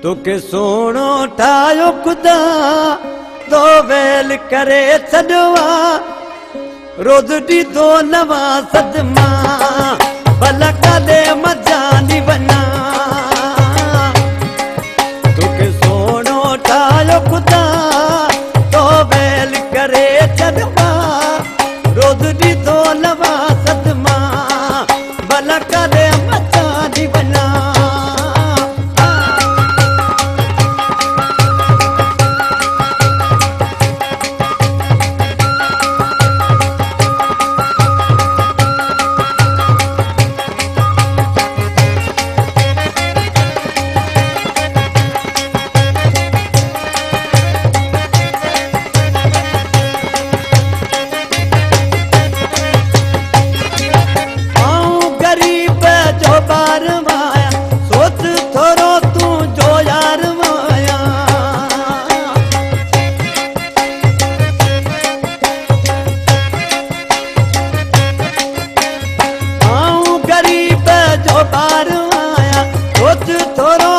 तोखे सोणो ठाहियो खुदा तो वेल करे छॾियो रोज़ ॾींदो नवा सदमा भला कॾहिं मजानी वञा तोखे सोणो ठाहियो खुदा तो वेल करे छॾियो रोज़ ॾींदो नवा सदमा भला कॾहिं मजानी वञा सोच थोरो तूं जो यार माया आऊं गरीब जो ॿार आहियां सोच थोरो